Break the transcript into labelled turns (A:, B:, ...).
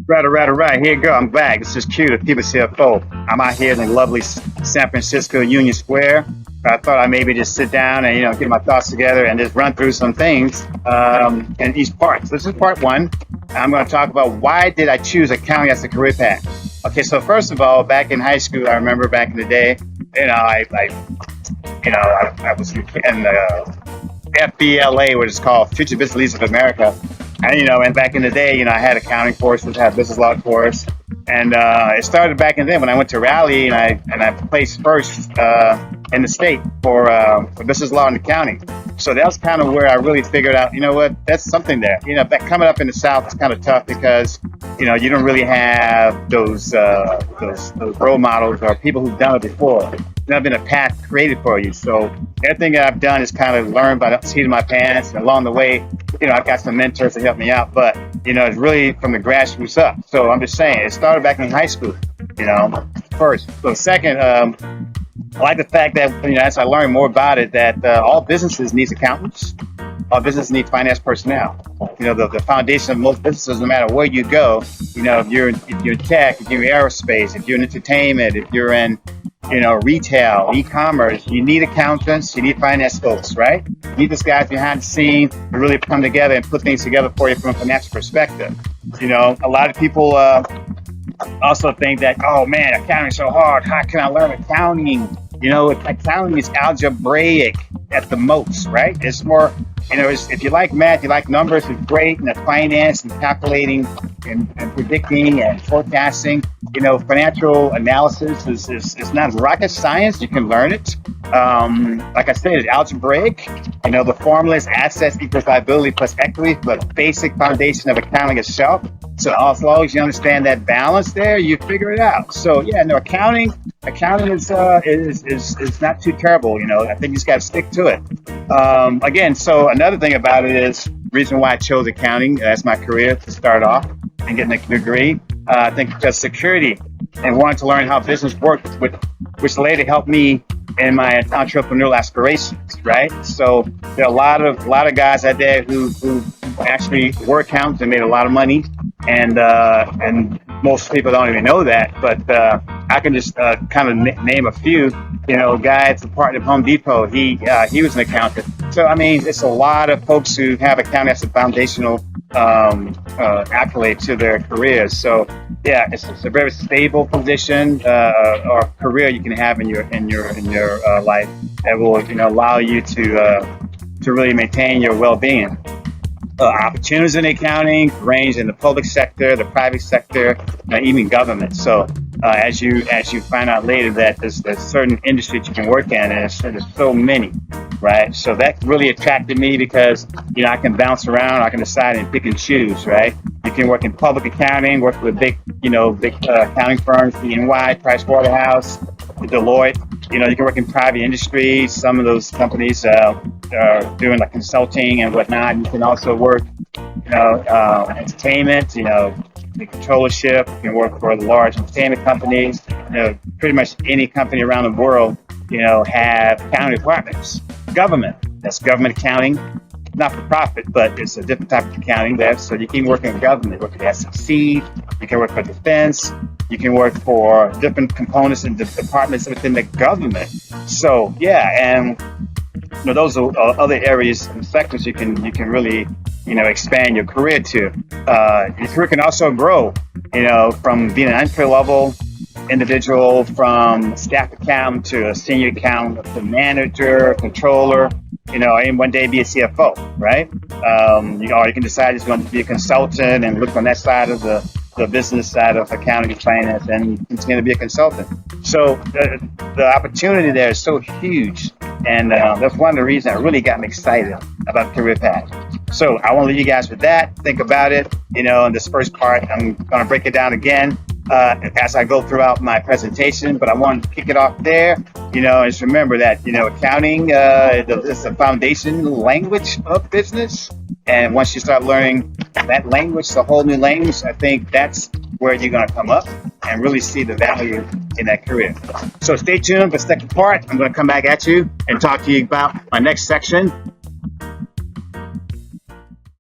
A: Right. Here you go. I'm back. This is Q, the People's CFO. I'm out here in the lovely San Francisco Union Square. I thought I'd maybe just sit down and, get my thoughts together and just run through some things in each part. So this is part one. I'm going to talk about why did I choose accounting as a career path. Okay, so first of all, back in high school, I remember back in the day, I was in FBLA, what it's called, Future Business Leaders of America. And back in the day, I had accounting courses, had business law course, and it started back in then when I went to Raleigh and I placed first in the state for business law and accounting. So that was kind of where I really figured out, that's something there. Back coming up in the South is kind of tough because you don't really have those role models or people who've done it before. There's not been a path created for you. So everything that I've done is kind of learned by the seat of my pants. And along the way, I've got some mentors to help me out. But, it's really from the grassroots up. So I'm just saying, it started back in high school, first. So second, I like the fact that, as I learned more about it, that all businesses need accountants. All businesses need finance personnel. The foundation of most businesses, no matter where you go, if you're in tech, if you're in aerospace, if you're in entertainment, if you're in retail, e-commerce, you need accountants, you need finance folks, right? You need these guys behind the scenes to really come together and put things together for you from a financial perspective. A lot of people also think that, oh man, accounting's so hard. How can I learn accounting? Accounting is algebraic at the most, right? It's more, if you like math, you like numbers, it's great. And the finance and calculating and predicting and forecasting, financial analysis is not rocket science. You can learn it. Like I said, it's algebraic. The formula is assets equals liability plus equity, the basic foundation of accounting itself. So as long as you understand that balance there, you figure it out. So accounting is not too terrible. I think you just got to stick to it. Again, so another thing about it is reason why I chose accounting as my career to start off and getting a degree. I think because security and wanting to learn how business works, which later helped me in my entrepreneurial aspirations, right? So there are a lot of guys out there who actually were accountants and made a lot of money, and most people don't even know that. But I can just kind of name a few. Guy at the partner of Home Depot, he was an accountant. So it's a lot of folks who have accounting as a foundational accolade to their careers. So it's a very stable position or career you can have in your life that will allow you to really maintain your well-being. Opportunities in accounting range in the public sector, the private sector, even government. So as you find out later that there's certain industries you can work in, and there's so many, right? So that really attracted me because I can bounce around, I can decide and pick and choose, right? You can work in public accounting, work with big accounting firms, EY, Pricewaterhouse, Deloitte. You can work in private industry. Some of those companies are doing like consulting and whatnot. You can also work, entertainment, the controllership. You can work for the large entertainment companies. Pretty much any company around the world, have accounting departments. Government, that's government accounting. Not for profit, but it's a different type of accounting there. So you can work in government, work for the SEC, you can work for defense, you can work for different components and departments within the government. So and those are other areas and sectors you can really expand your career to. Your career can also grow, from being an entry level individual, from staff accountant to a senior accountant to manager, controller. And one day be a CFO, right? Or you can decide you're going to be a consultant and look on that side of the business side of accounting and finance and continue to be a consultant. So the opportunity there is so huge. And that's one of the reasons that really got me excited about career path. So I want to leave you guys with that. Think about it. In this first part, I'm going to break it down again as I go throughout my presentation, but I want to kick it off there. Just remember that, accounting is the foundation language of business. And once you start learning that language, the whole new language, I think that's where you're going to come up and really see the value in that career. So stay tuned for the second part. I'm going to come back at you and talk to you about my next section,